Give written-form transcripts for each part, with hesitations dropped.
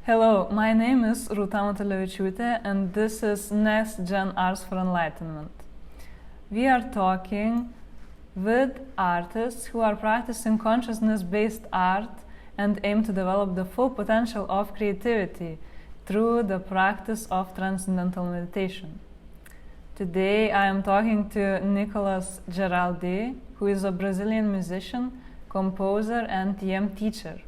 Hello, my name is Rūta Matulevičiūtė and this is Next Gen Arts for Enlightenment. We are talking with artists who are practicing consciousness-based art and aim to develop the full potential of creativity through the practice of transcendental meditation. Today I am talking to Nicolas Geraldi, who is a Brazilian musician, composer and TM teacher.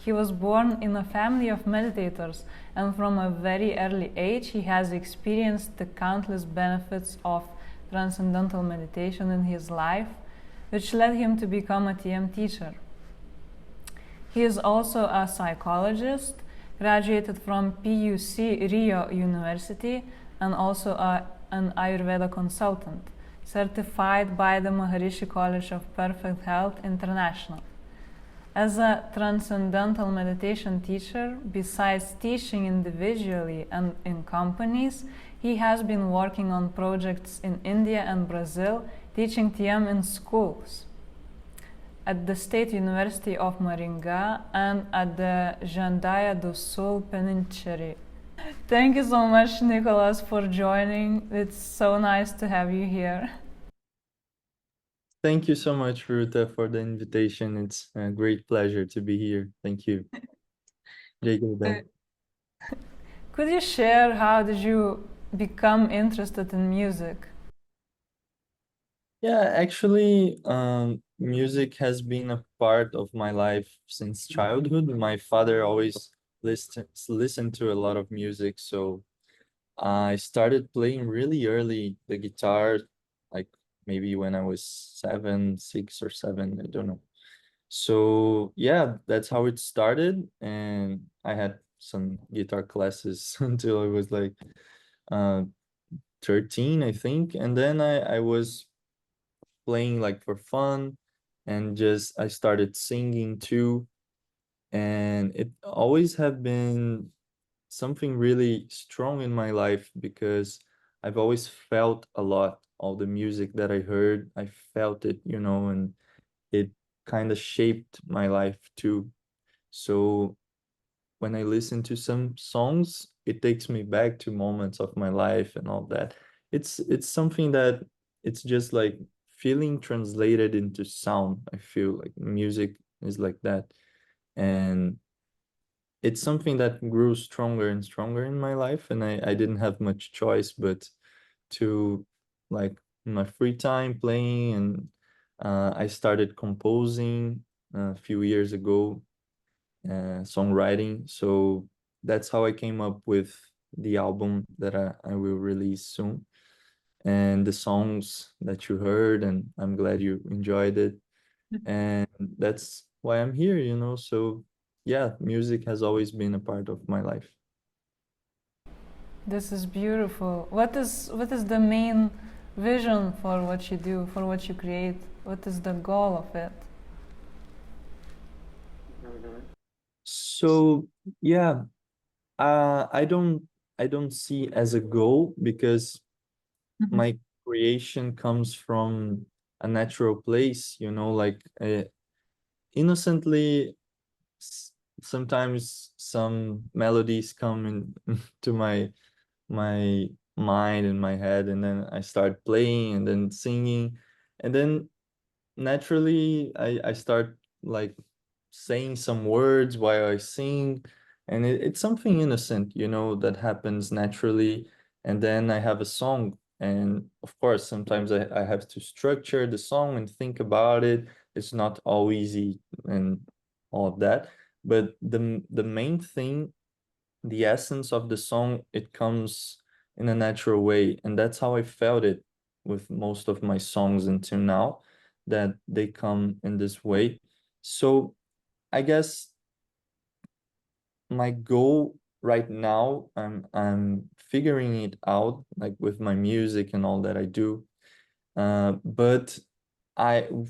He was born in a family of meditators, and from a very early age he has experienced the countless benefits of transcendental meditation in his life, which led him to become a TM teacher. He is also a psychologist, graduated from PUC Rio University, and also an Ayurveda consultant, certified by the Maharishi College of Perfect Health International. As a transcendental meditation teacher, besides teaching individually and in companies, he has been working on projects in India and Brazil, teaching TM in schools, at the State University of Maringá and at the Jandaia do Sul Penitentiary. Thank you so much, Nicolas, for joining. It's so nice to have you here. Thank you so much, Ruta, for the invitation. It's a great pleasure to be here. Thank you. Jacob. Could you share how did you become interested in music? Yeah, actually, music has been a part of my life since childhood. My father always listened to a lot of music, so I started playing really early the guitar, like maybe when I was 6 or 7, I don't know. So yeah, that's how it started, and I had some guitar classes until I was like uh 13, I think, and then I was playing like for fun, and just I started singing too, and it always have been something really strong in my life because I've always felt a lot. All the music that I heard, I felt it, and it kind of shaped my life too. So when I listen to some songs, it takes me back to moments of my life and all that. It's something that it's just like feeling translated into sound. I feel like music is like that. And it's something that grew stronger and stronger in my life, and I didn't have much choice but to, like, in my free time playing. And I started composing a few years ago, songwriting. So that's how I came up with the album that I will release soon, and the songs that you heard, and I'm glad you enjoyed it. And that's why I'm here, so yeah, music has always been a part of my life. This is beautiful. What is the main vision for what you do, for what you create? What is the goal of it? So yeah, I don't see as a goal, because Mhm. my creation comes from a natural place, like, innocently. Sometimes some melodies come in to my mind and my head, and then I start playing and then singing, and then naturally I start like saying some words while I sing, and it's something innocent, that happens naturally. And then I have a song, and of course sometimes I have to structure the song and think about it. It's not all easy and all of that, but the main thing, the essence of the song, it comes in a natural way, and that's how I felt it with most of my songs until now, that they come in this way. So I guess my goal right now, I'm figuring it out, like with my music and all that I do. But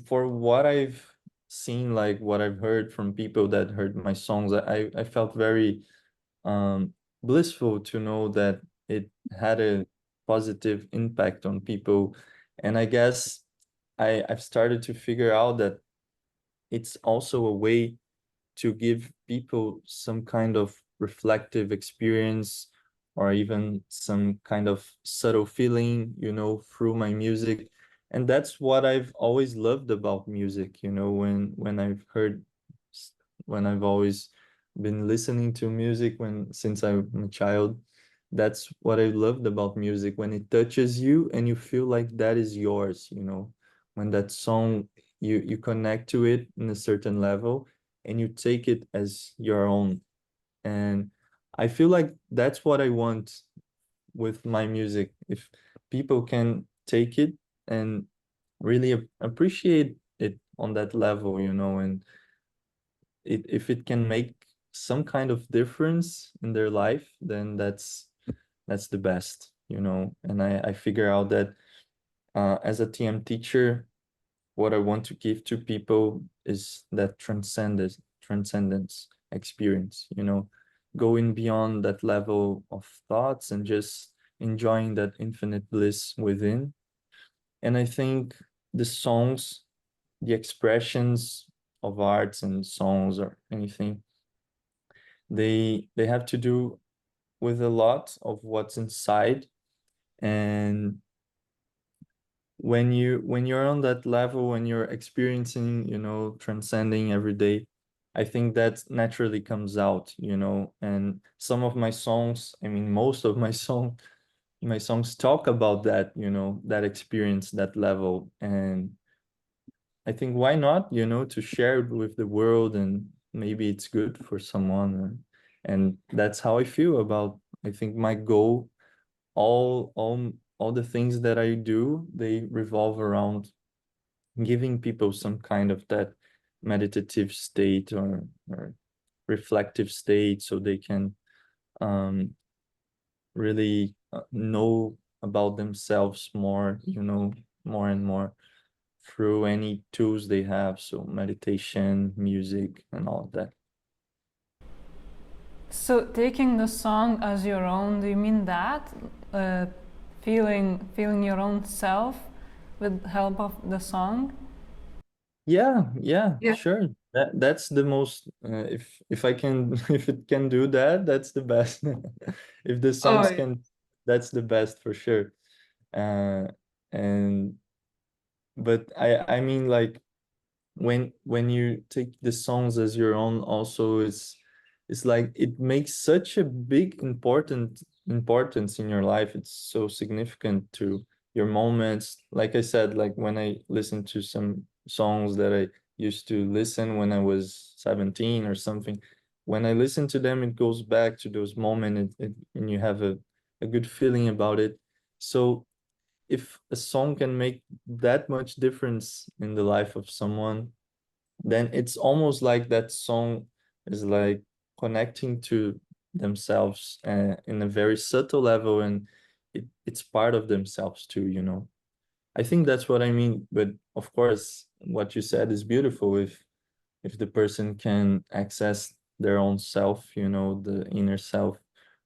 for what I've seen, like what I've heard from people that heard my songs, I felt very blissful to know that it had a positive impact on people. And I guess I've started to figure out that it's also a way to give people some kind of reflective experience or even some kind of subtle feeling, through my music. And that's what I've always loved about music, when I've always been listening to music since I'm a child. That's what I loved about music, when it touches you and you feel like that is yours, when that song, you connect to it in a certain level and you take it as your own. And I feel like that's what I want with my music. If people can take it and really appreciate it on that level, and if it can make some kind of difference in their life, then that's the best, and I figure out that as a TM teacher, what I want to give to people is that transcendence experience, going beyond that level of thoughts and just enjoying that infinite bliss within. And I think the songs, the expressions of arts and songs or anything, they have to do with a lot of what's inside. And when you're on that level, when you're experiencing, transcending every day, I think that naturally comes out, and some of my songs, I mean, most of my songs talk about that, that experience, that level. And I think, why not, to share it with the world, and maybe it's good for someone. And that's how I feel about, I think, my goal. All the things that I do, they revolve around giving people some kind of that meditative state, or reflective state, so they can really know about themselves more, more and more, through any tools they have, so meditation, music, and all of that. So taking the song as your own, do you mean that? Feeling your own self with help of the song? Yeah, Yeah. sure. That's the most, if I can if it can do that, that's the best. If the songs Oh, can, that's the best for sure. Uh, and but I mean, like, when you take the songs as your own, also, it's like it makes such a big importance in your life. It's so significant to your moments. Like I said, like when I listen to some songs that I used to listen when I was 17 or something, when I listen to them, it goes back to those moments, and you have a good feeling about it. So if a song can make that much difference in the life of someone, then it's almost like that song is like connecting to themselves in a very subtle level, and it's part of themselves too, I think that's what I mean. But of course, what you said is beautiful. If the person can access their own self, the inner self,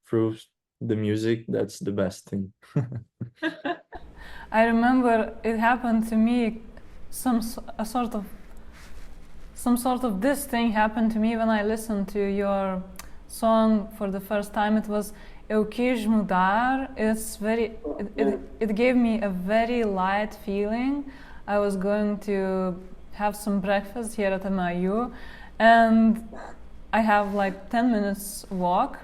through the music, that's the best thing. I remember it happened to me. Some a sort of some sort of this thing happened to me when I listened to your song for the first time. It was Eu Quis Mudar. It gave me a very light feeling. I was going to have some breakfast here at MIU, and I have like 10 minutes walk,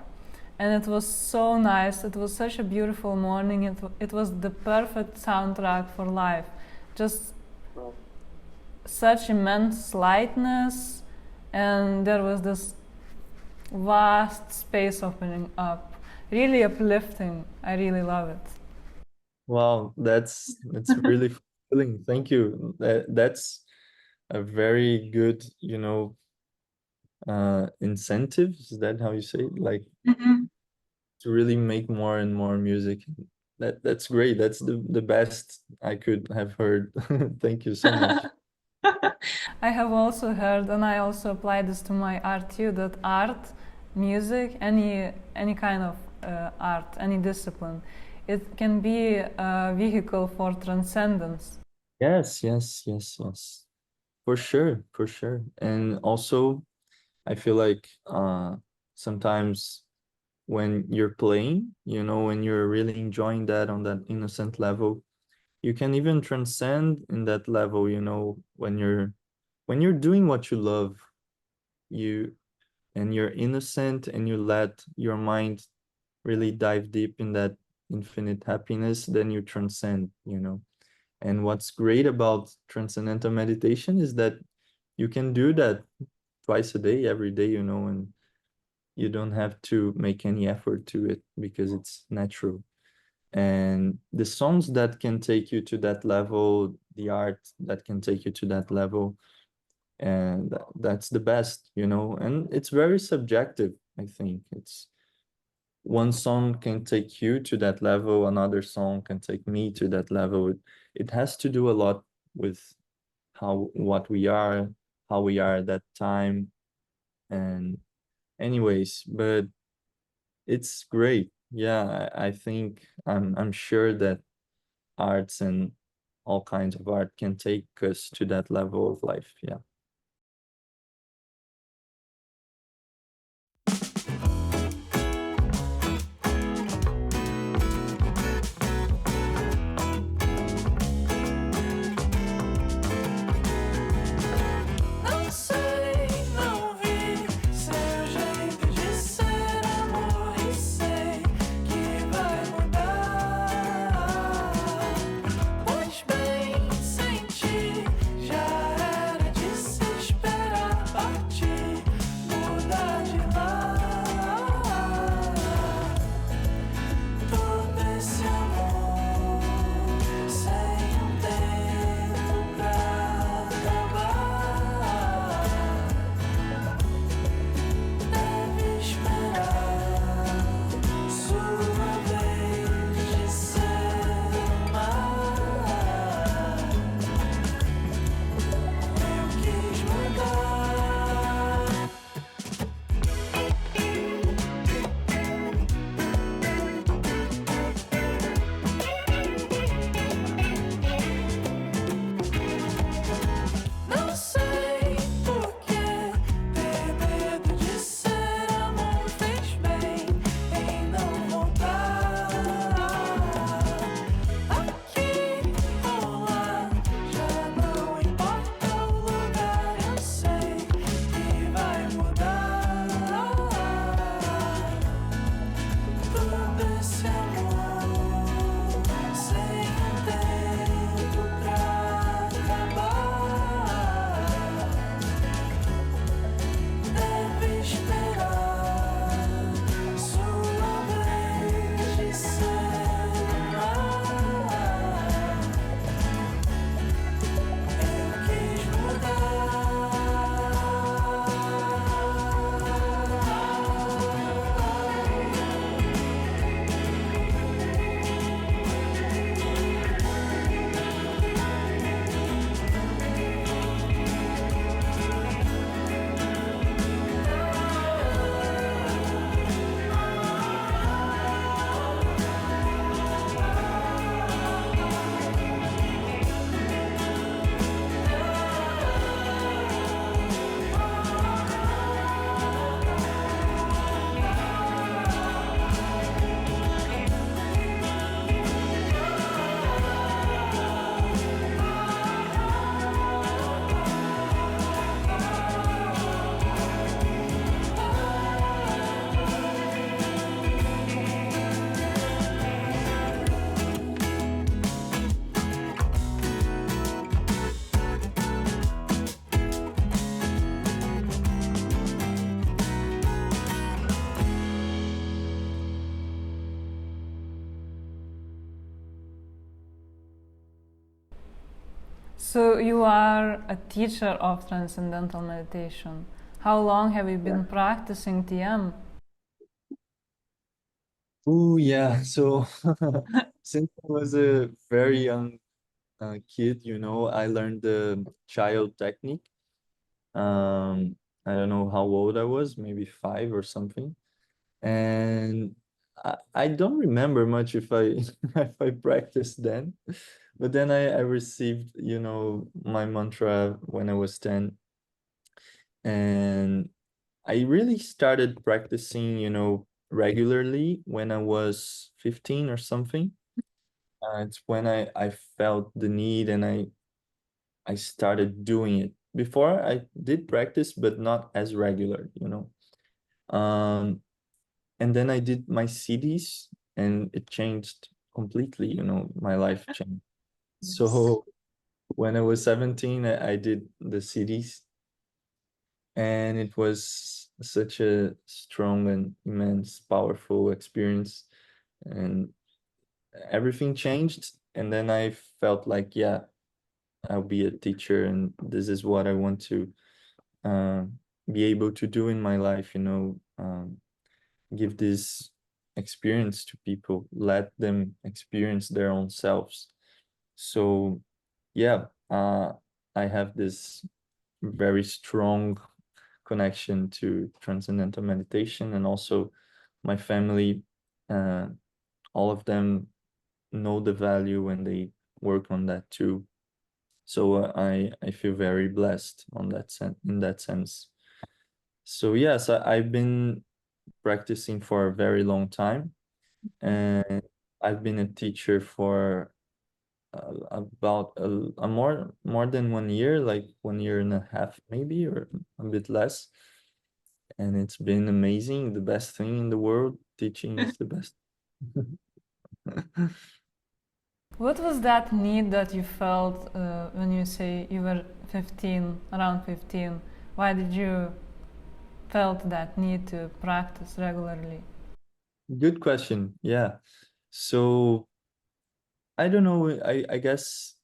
and it was so nice. It was such a beautiful morning. It was the perfect soundtrack for life. Just such immense lightness, and there was this vast space opening up. Really uplifting. I really love it. Wow, that's really fulfilling. Thank you. That's a very good, incentive. Is that how you say it? Like, to really make more and more music. That's great. That's the best I could have heard. Thank you so much. I have also heard, and I also apply this to my art too, that art, music, any kind of art, any discipline, it can be a vehicle for transcendence. Yes, yes, yes, yes. For sure, for sure. And also, I feel like sometimes when you're playing, when you're really enjoying that on that innocent level. You can even transcend in that level, when you're doing what you love, you and you're innocent and you let your mind really dive deep in that infinite happiness, then you transcend. And what's great about transcendental meditation is that you can do that twice a day, every day, and you don't have to make any effort to it because it's natural. And the songs that can take you to that level, the art that can take you to that level, and that's the best, and it's very subjective. I think it's one song can take you to that level, another song can take me to that level. It has to do a lot with what we are, how we are at that time. And anyways, but it's great. Yeah, I think I'm sure that arts and all kinds of art can take us to that level of life. Yeah. Não sei, não vi seu jeito de ser amor e sei que vai mudar. Pois bem, senti, já era de se esperar partir, mudar de lá. Todo esse amor sem tempo pra acabar. Deve esperar sua vez de ser amar. Eu quis mudar. Não sei porquê, ter medo de ser amor fez bem em não voltar. Aqui ou lá, já não importa o lugar, eu sei que vai mudar. Todo esse amor sem tempo pra acabar. Deve esperar sua vez de ser amar. Eu quis So you are a teacher of transcendental meditation. How long have you been practicing TM? Oh, yeah. So since I was a very young kid, I learned the child technique. I don't know how old I was, maybe 5 or something. And I don't remember much if I if I practiced then, but then I received, my mantra when I was 10, and I really started practicing, regularly when I was 15 or something. It's when I felt the need and I started doing it. Before I did practice, but not as regular, you know. And then I did my CDs and it changed completely, you know, my life changed. So when I was 17, I did the CDs and it was such a strong and immense, powerful experience. And everything changed. And then I felt like, yeah, I'll be a teacher and this is what I want to uh, be able to do in my life, you know, give this experience to people, let them experience their own selves. So, yeah, I have this very strong connection to transcendental meditation, and also my family, uh, all of them know the value and they work on that too. So I feel very blessed on that in that sense. So yes, I've been practicing for a very long time, and I've been a teacher for about a more than 1 year, like 1 year and a half maybe, or a bit less. And it's been amazing, the best thing in the world. Teaching is the best. What was that need that you felt when you say you were 15, around 15? Why did you felt that need to practice regularly? Good question. Yeah. So I don't know. I guess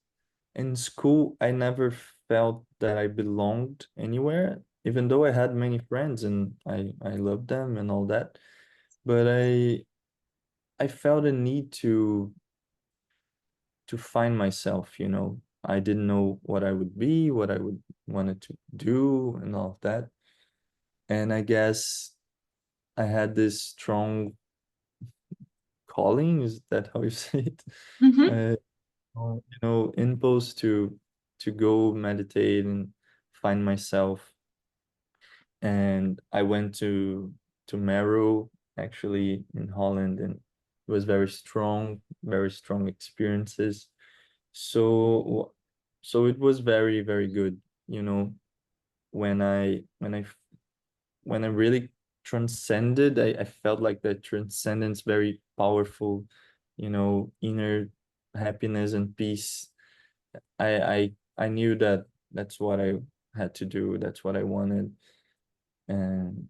in school I never felt that I belonged anywhere, even though I had many friends and I loved them and all that. But I felt a need to find myself, you know. I didn't know what I would be, what I would wanted to do and all of that. And I guess I had this strong calling, is that how you say it? Uh, you know, impulse to go meditate and find myself. And I went to Meru, actually, in Holland, and it was very strong experiences. So so it was very, very good, you know, when I really transcended. I felt like that transcendence very powerful, you know, inner happiness and peace. I knew that that's what I had to do, that's what I wanted, and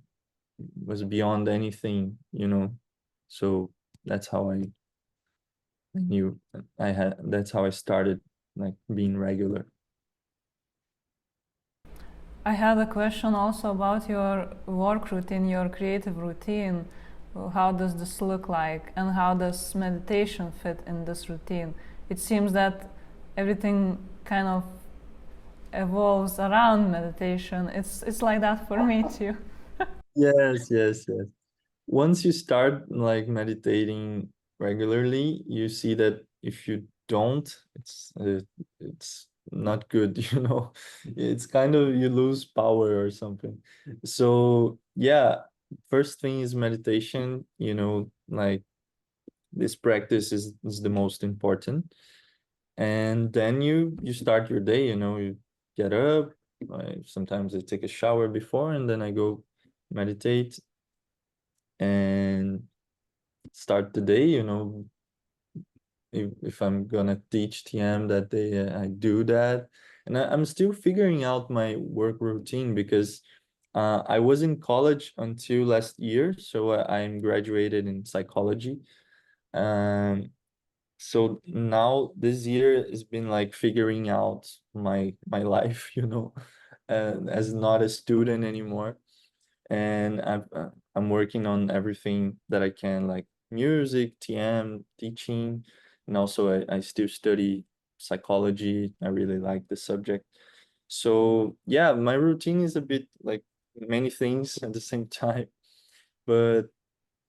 it was beyond anything, you know. So that's how I knew I had that's how I started, like, being regular. I had a question also about your work routine, your creative routine. How does this look like, and how does meditation fit in this routine? It seems that everything kind of evolves around meditation. It's like that for me too. Yes, yes, yes. Once you start like meditating regularly, you see that if you don't, it's not good, you know. It's kind of you lose power or something. So yeah, first thing is meditation, you know, like this practice is the most important. And then you start your day, you know, you get up. Sometimes I take a shower before and then I go meditate and start the day, you know. If I'm gonna teach TM that day, I do that. And I'm still figuring out my work routine because I was in college until last year, so I'm graduated in psychology. Um, so now this year has been like figuring out my life, you know, as not a student anymore. And I'm working on everything that I can, like music, TM, teaching, and also I still study psychology. I really like the subject. So yeah, my routine is a bit like many things at the same time, but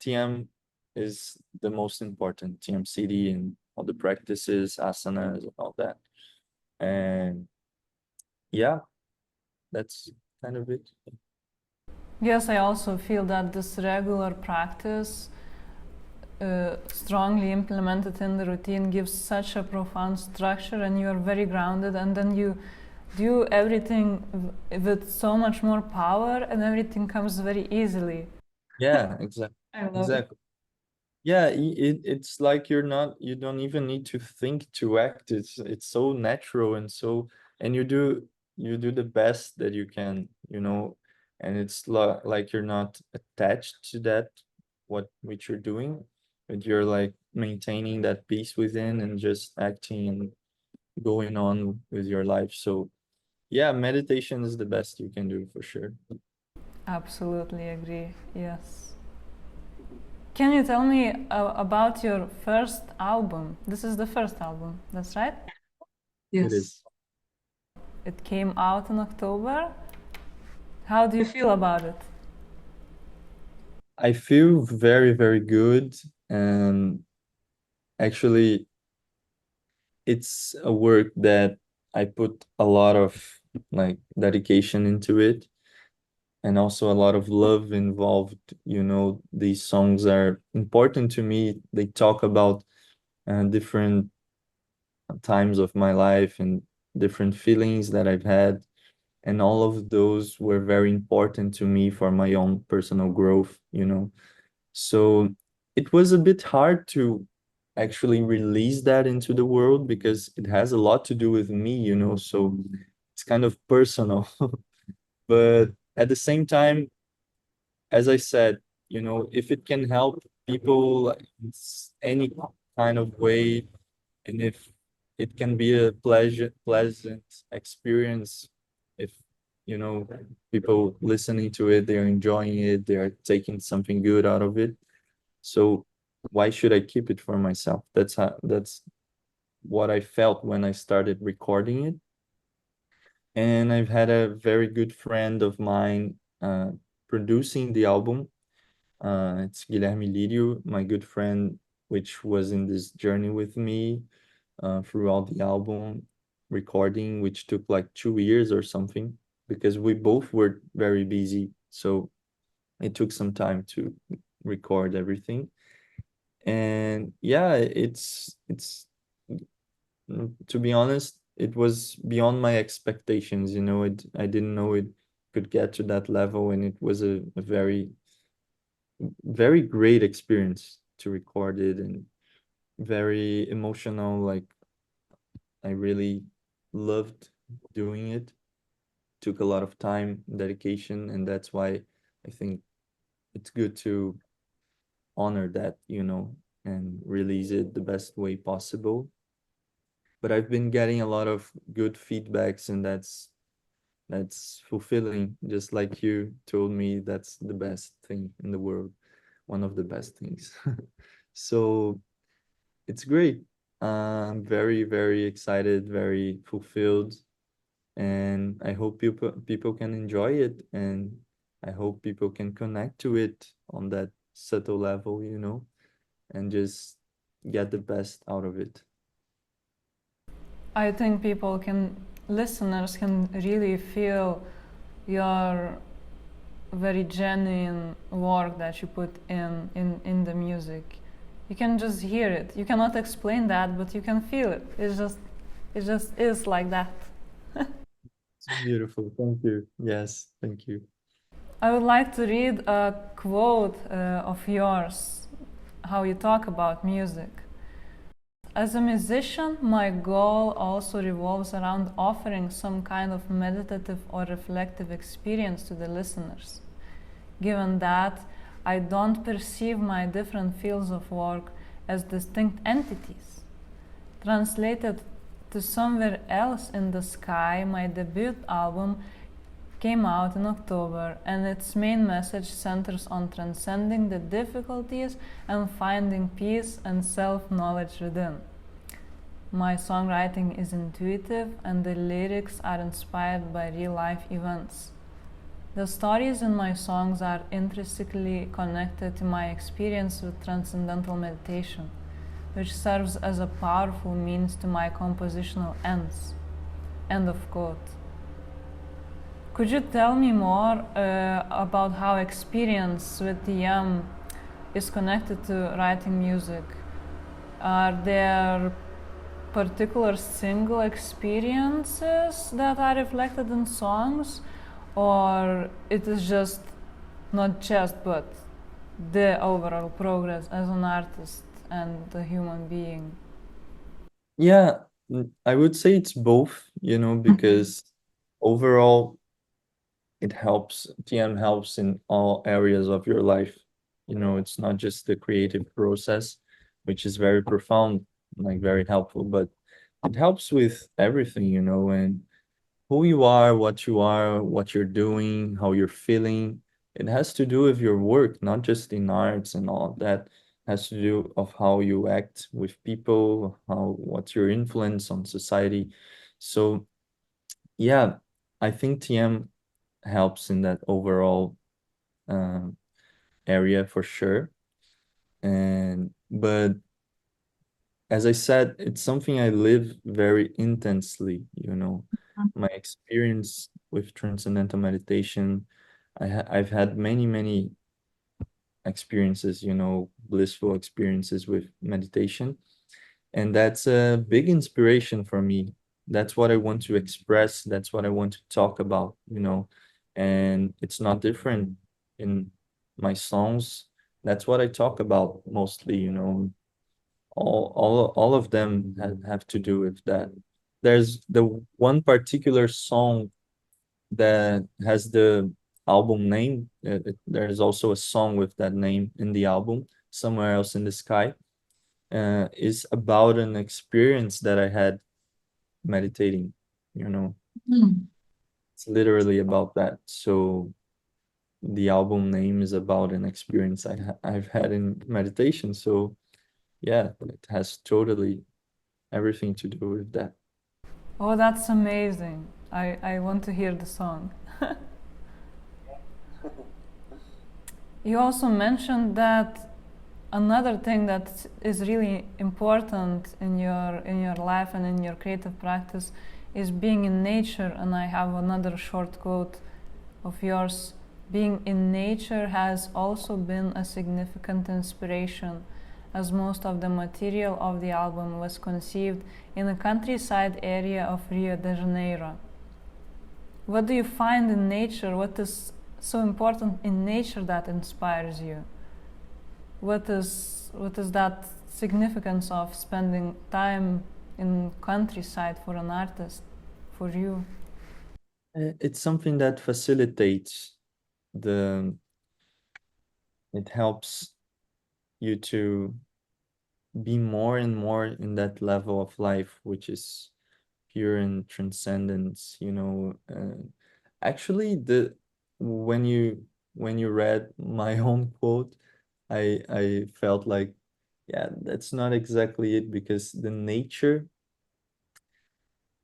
TM is the most important, TMCD and all the practices, asanas, and all that. And yeah, that's kind of it. Yes, I also feel that this regular practice, strongly implemented in the routine, gives such a profound structure, and you are very grounded, and then you do everything with so much more power, and everything comes very easily. Yeah, exactly. I love it. Exactly. Yeah, it's like you don't even need to think to act. It's so natural and you do the best that you can, and it's like you're not attached to that, which you're doing, but you're like maintaining that peace within and just acting and going on with your life. So yeah, meditation is the best you can do for sure. Absolutely agree. Yes. Can you tell me about your first album? This is the first album, that's right? It is. It came out in October. How do you feel about it? I feel very, very good. And actually, it's a work that I put a lot of like dedication into it and also a lot of love involved. These songs are important to me. They talk about different times of my life and different feelings that I've had. And all of those were very important to me for my own personal growth. So it was a bit hard to actually release that into the world because it has a lot to do with me, so it's kind of personal. But at the same time, as I said, if it can help people in any kind of way, and if it can be a pleasant experience, if you know people listening to it, they're enjoying it, they're taking something good out of it. So why should I keep it for myself? That's what I felt when I started recording it. And I've had a very good friend of mine producing the album. It's Guilherme Lírio, my good friend, which was in this journey with me throughout the album recording, which took like 2 years or something, because we both were very busy. So it took some time to record everything. And yeah, it's to be honest, it was beyond my expectations. I didn't know it could get to that level, and it was a very, very great experience to record it, and very emotional. Like, I really loved doing it. Took a lot of time, dedication, and that's why I think it's good to honor that, and release it the best way possible. But I've been getting a lot of good feedbacks, and that's fulfilling. Just like you told me, that's the best thing in the world, one of the best things. So it's great. I'm very, very excited, very fulfilled, and I hope people can enjoy it, and I hope people can connect to it on that subtle level, and just get the best out of it. I think listeners can really feel your very genuine work that you put in the music. You can just hear it. You cannot explain that, but you can feel it. It just is like that. It's beautiful. Thank you. Yes, thank you. I would like to read a quote of yours, how you talk about music. As a musician, my goal also revolves around offering some kind of meditative or reflective experience to the listeners. Given that I don't perceive my different fields of work as distinct entities. Translated to somewhere else in the sky, my debut album came out in October, and its main message centers on transcending the difficulties and finding peace and self-knowledge within. My songwriting is intuitive, and the lyrics are inspired by real-life events. The stories in my songs are intrinsically connected to my experience with transcendental meditation, which serves as a powerful means to my compositional ends. End of quote. Could you tell me more about how experience with TM is connected to writing music? Are there particular single experiences that are reflected in songs, or it is just not just but the overall progress as an artist and a human being? Yeah, I would say it's both, because overall TM helps in all areas of your life. It's not just the creative process, which is very profound, like very helpful, but it helps with everything, and who you are, what you're doing, how you're feeling. It has to do with your work, not just in arts and all of that. It has to do of how you act with people, what's your influence on society. So yeah, I think TM helps in that overall area for sure. But as I said, it's something I live very intensely, My experience with transcendental meditation, I've had many experiences, blissful experiences with meditation, and that's a big inspiration for me. That's what I want to express, that's what I want to talk about, and it's not different in my songs. That's what I talk about mostly, all of them have to do with that. There's the one particular song that has the album name. There's also a song with that name in the album, Somewhere Else in the Sky. Is about an experience that I had meditating, you know. It's literally about that. So the album name is about an experience I've had in meditation. So yeah, it has totally everything to do with that. Oh, that's amazing. I want to hear the song. You also mentioned that another thing that is really important in your life and in your creative practice is being in nature, and I have another short quote of yours. Being in nature has also been a significant inspiration, as most of the material of the album was conceived in a countryside area of Rio de Janeiro. What do you find in nature? What is so important in nature that inspires you? What is that significance of spending time in countryside for an artist, for you? It's something that facilitates the it helps you to be more and more in that level of life, which is pure and transcendence, actually, when you read my own quote, I felt like, yeah, that's not exactly it, because the nature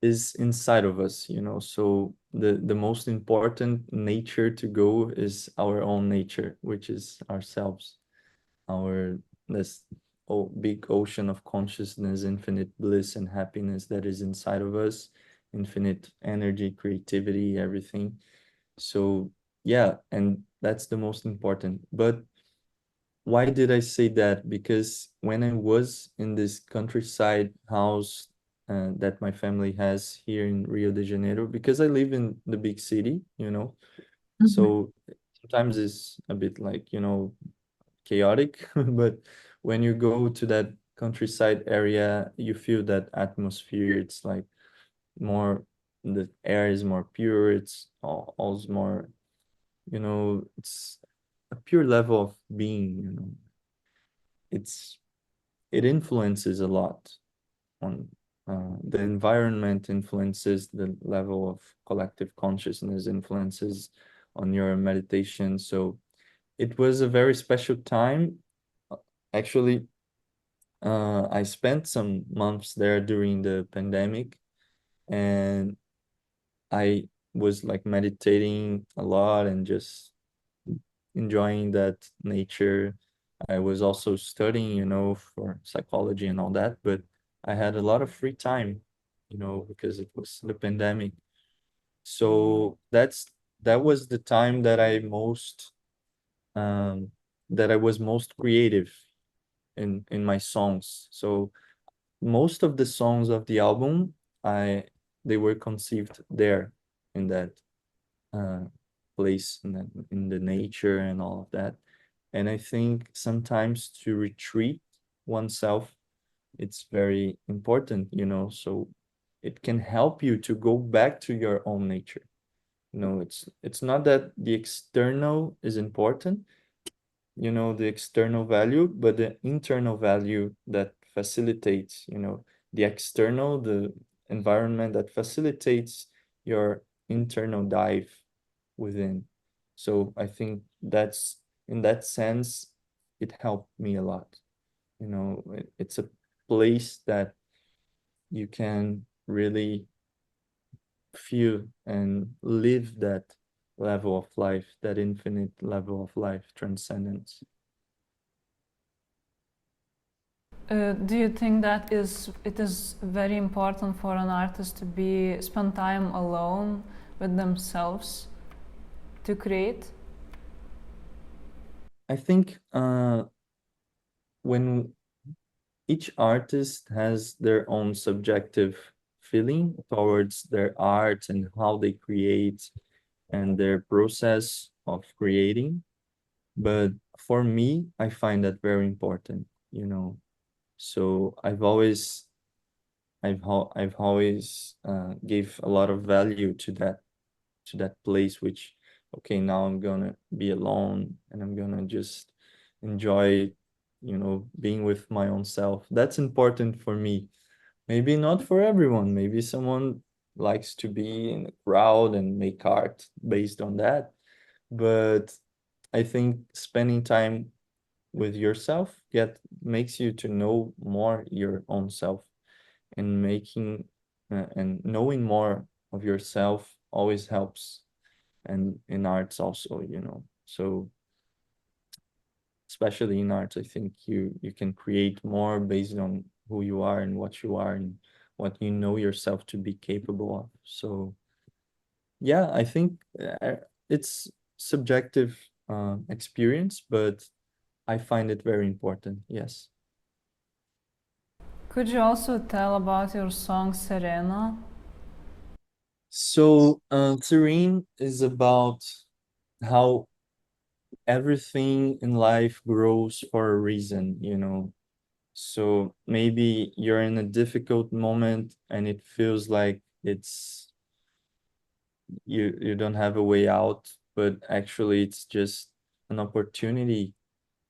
is inside of us, so the most important nature to go is our own nature, which is ourselves, our this big ocean of consciousness, infinite bliss and happiness that is inside of us, infinite energy, creativity, everything. So yeah, and that's the most important. But why did I say that? Because when I was in this countryside house that my family has here in Rio de Janeiro, because I live in the big city, so sometimes it's a bit like, chaotic, but when you go to that countryside area, you feel that atmosphere. It's like more, the air is more pure. It's all more, it's a pure level of being, it influences a lot on the environment, influences the level of collective consciousness, influences on your meditation. So it was a very special time. Actually, I spent some months there during the pandemic, and I was like meditating a lot and just enjoying that nature. I was also studying, for psychology and all that, but I had a lot of free time, because it was the pandemic. So that's that was the time that I was most creative in my songs. So most of the songs of the album, they were conceived there in that place in the nature and all of that. And I think sometimes to retreat oneself, it's very important, so it can help you to go back to your own nature. It's not that the external is important, the external value, but the internal value that facilitates, the environment that facilitates your internal dive within. So I think that's, in that sense, it helped me a lot. It's a place that you can really feel and live that level of life, that infinite level of life, transcendence. Do you think that it is very important for an artist to spend time alone with themselves to create? I think when each artist has their own subjective feeling towards their art and how they create and their process of creating. But for me, I find that very important, So I've always gave a lot of value to that place, which, okay, now I'm gonna be alone and I'm gonna just enjoy, being with my own self. That's important for me. Maybe not for everyone. Maybe someone likes to be in a crowd and make art based on that. But I think spending time with yourself makes you to know more your own self, and and knowing more of yourself always helps, and in arts also, so especially in arts, I think you can create more based on who you are and what you are and what you know yourself to be capable of. So yeah, I think it's subjective experience, but I find it very important. Yes. Could you also tell about your song Serena? So Serene is about how everything in life grows for a reason, So maybe you're in a difficult moment and it feels like you don't have a way out, but actually it's just an opportunity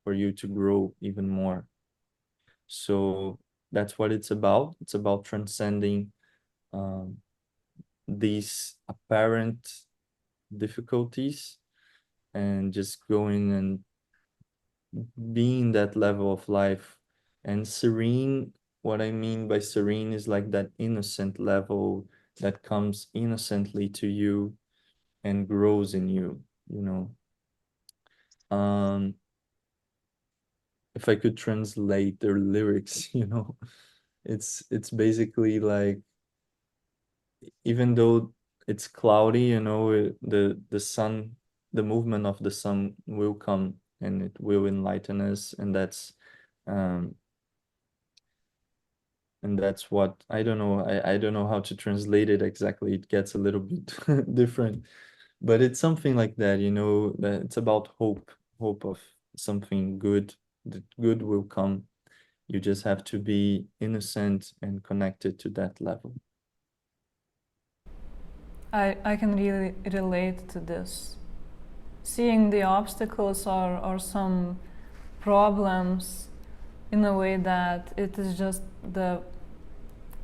for you to grow even more. So that's what it's about. It's about transcending these apparent difficulties and just going and being that level of life. And serene, what I mean by serene is like that innocent level that comes innocently to you and grows in you, if I could translate their lyrics, it's basically like, even though it's cloudy, the sun, the movement of the sun will come and it will enlighten us, and that's what, I don't know, I don't know how to translate it exactly. It gets a little bit different, but it's something like that, that it's about hope of something good, that good will come. You just have to be innocent and connected to that level. I can really relate to this. Seeing the obstacles or some problems in a way that it is just the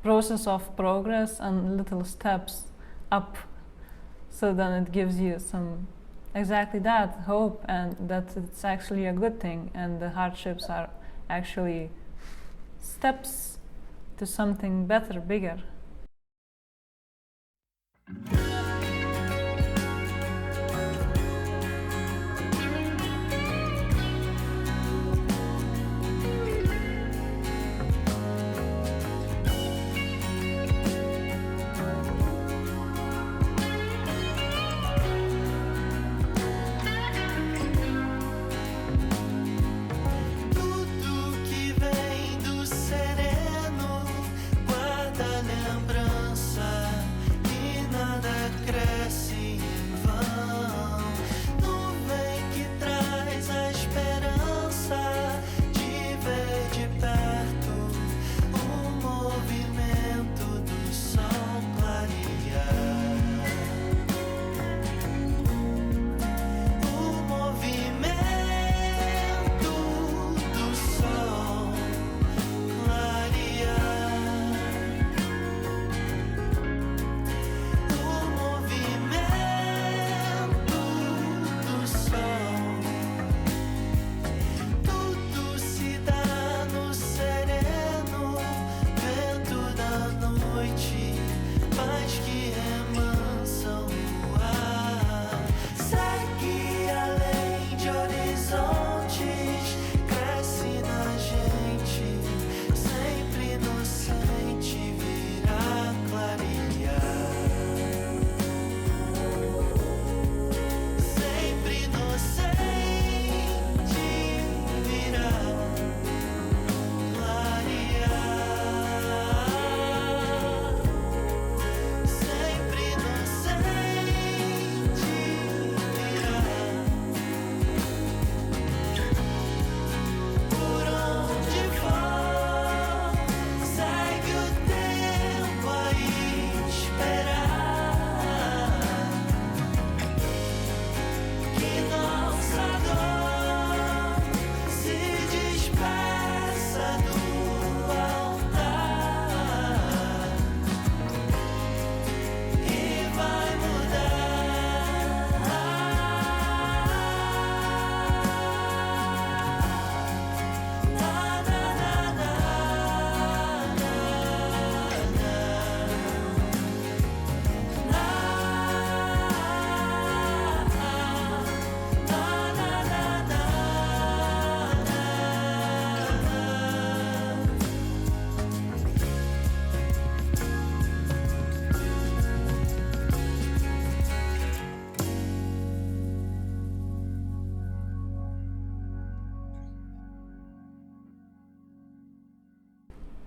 process of progress and little steps up. So then it gives you some, exactly that, hope, and that it's actually a good thing, and the hardships are actually steps to something better, bigger.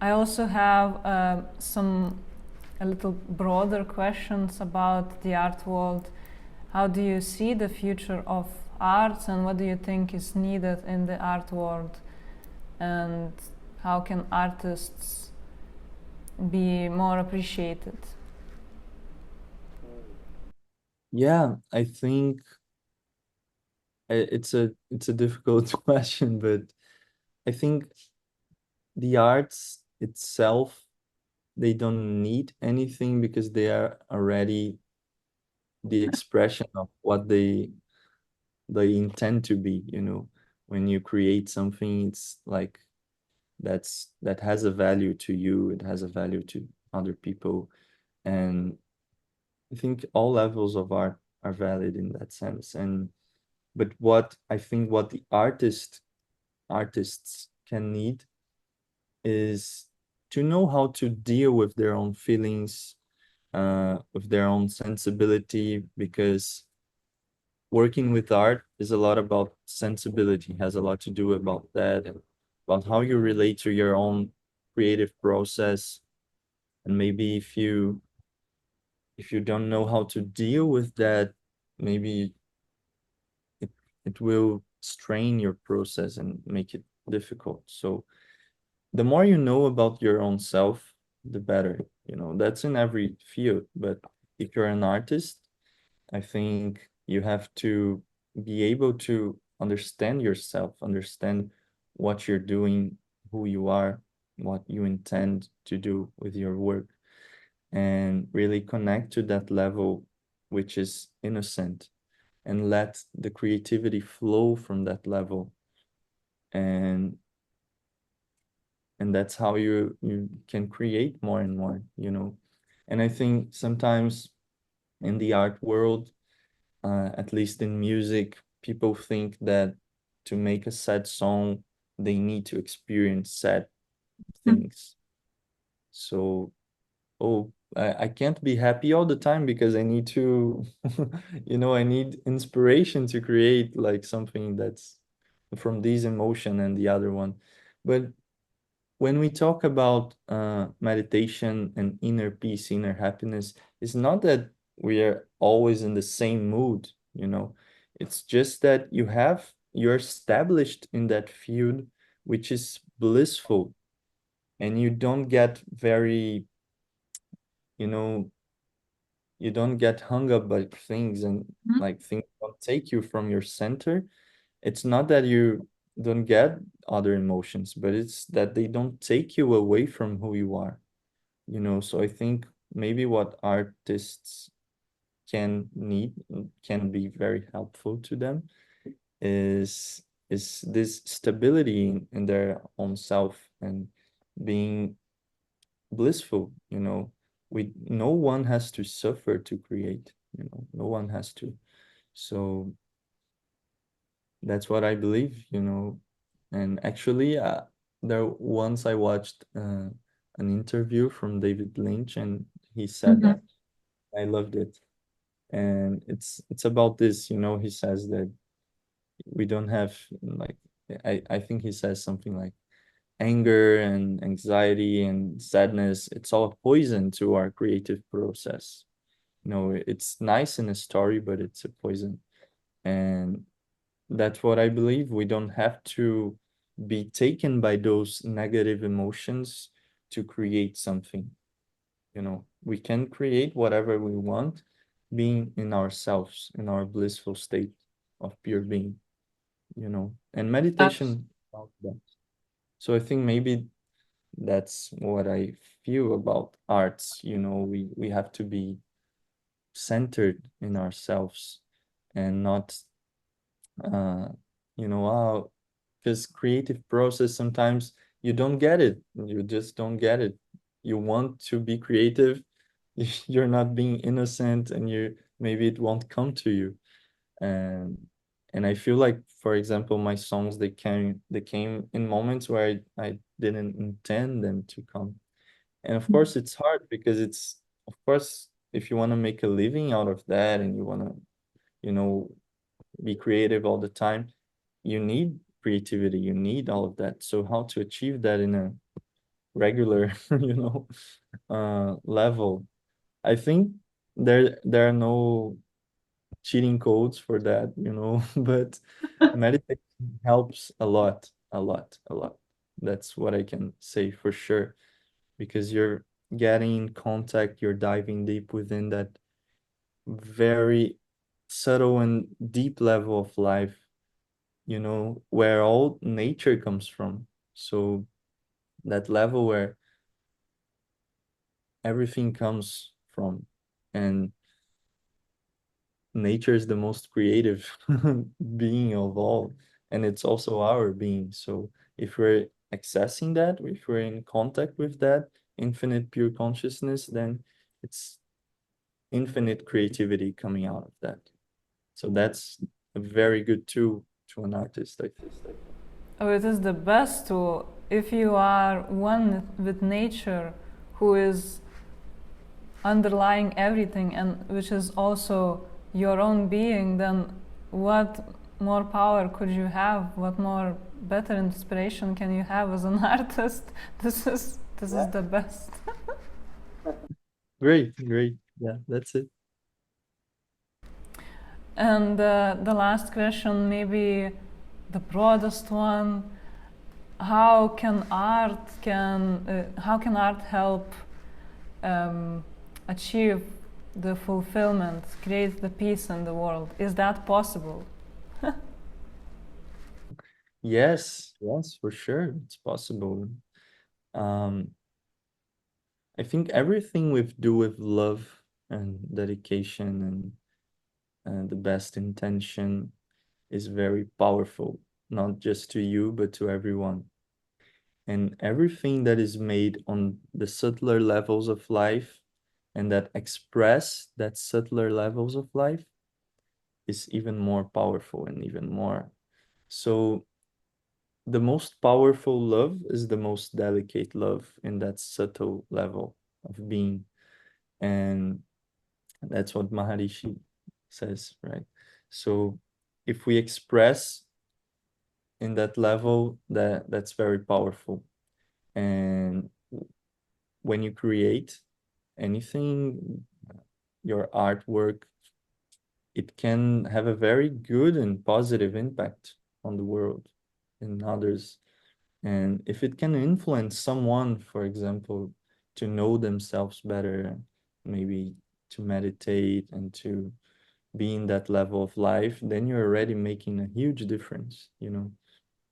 I also have a little broader questions about the art world. How do you see the future of arts, and what do you think is needed in the art world? And how can artists be more appreciated? Yeah, I think it's a difficult question, but I think the arts itself, they don't need anything because they are already the expression of what they intend to be, you know. When you create something, it's like that has a value to you, it has a value to other people. And I think all levels of art are valid in that sense. And but what I think what the artists can need is to know how to deal with their own feelings, with their own sensibility, because working with art is a lot about sensibility, has a lot to do about that, and about how you relate to your own creative process. And maybe if you don't know how to deal with that, maybe it it will strain your process and make it difficult. So the more you know about your own self, the better. You know, that's in every field. But if you're an artist, I think you have to be able to understand yourself, understand what you're doing, who you are, what you intend to do with your work, and really connect to that level which is innocent, and let the creativity flow from that level. And that's how you can create more and more, you know. And I think sometimes in the art world, at least in music, people think that to make a sad song, they need to experience sad things. So, oh, I can't be happy all the time because I need to, you know, I need inspiration to create like something that's from this emotion and the other one. But when we talk about meditation and inner peace, inner happiness, it's not that we are always in the same mood, you know. It's just that you're established in that field, which is blissful, and you don't get very, you know, you don't get hung up by things, and like things don't take you from your center. It's not that you don't get other emotions, but it's that they don't take you away from who you are, you know. So I think maybe what artists can be very helpful to them is this stability in their own self, and being blissful, you know. No one has to suffer to create, you know, no one has to. So that's what I believe, you know. And actually, there once I watched an interview from David Lynch, and he said that. I loved it. And it's about this, you know. He says that we don't have like, I think he says something like anger and anxiety and sadness, it's all a poison to our creative process. You know, it's nice in a story, but it's a poison. And that's what I believe. We don't have to be taken by those negative emotions to create something. You know, we can create whatever we want, being in ourselves, in our blissful state of pure being, you know. And meditation about that. So I think maybe that's what I feel about arts. You know, we have to be centered in ourselves, and not uh you know, because creative process, sometimes you don't get it, you just don't get it. You want to be creative, you're not being innocent, and you maybe it won't come to you. and and I feel like, for example, my songs, they came in moments where I didn't intend them to come. And of course it's hard, because it's, of course, if you want to make a living out of that, and you want to, you know, be creative all the time, you need creativity, you need all of that. So how to achieve that regular, level. I think there are no cheating codes for that, but meditation helps a lot, a lot, a lot. That's what I can say for sure, because you're getting in contact, you're diving deep within that very subtle and deep level of life, where all nature comes from. So that level where everything comes from, and nature is the most creative being of all, and it's also our being. So if we're accessing that, if we're in contact with that infinite pure consciousness, then it's infinite creativity coming out of that. So that's a very good tool to an artist, I think. Oh, it is the best tool. If you are one with nature, who is underlying everything and which is also your own being, then what more power could you have? What more better inspiration can you have as an artist? This is the best. Great. Yeah, that's it. And the last question, maybe the broadest one: how can art help achieve the fulfillment, create the peace in the world? Is that possible? Yes, for sure, it's possible. I think everything we do with love and dedication and the best intention is very powerful, not just to you, but to everyone. And everything that is made on the subtler levels of life and that express that subtler levels of life is even more powerful and even more. So the most powerful love is the most delicate love in that subtle level of being. And that's what Maharishi says, right? So if we express in that level, that's very powerful. And when you create anything, your artwork, it can have a very good and positive impact on the world and others. And if it can influence someone, for example, to know themselves better, maybe to meditate and to be in that level of life, then you're already making a huge difference.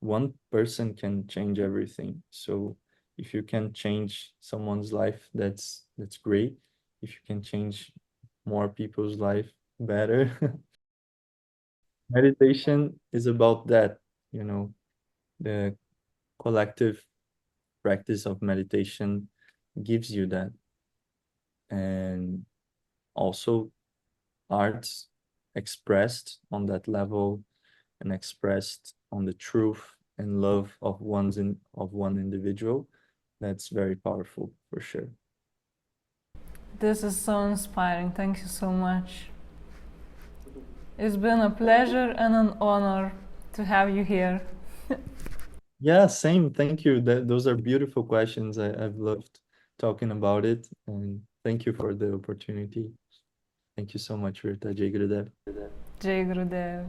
One person can change everything. So if you can change someone's life, that's great. If you can change more people's life, better. Meditation is about that, the collective practice of meditation gives you that. And also arts expressed on that level and expressed on the truth and love of one individual, that's very powerful for sure. This is so inspiring. Thank you so much. It's been a pleasure and an honor to have you here. Yeah, same. Thank you. Those are beautiful questions. I've loved talking about it, and thank you for the opportunity. Thank you so much, Rita. Jai Gurudev. Jai Gurudev.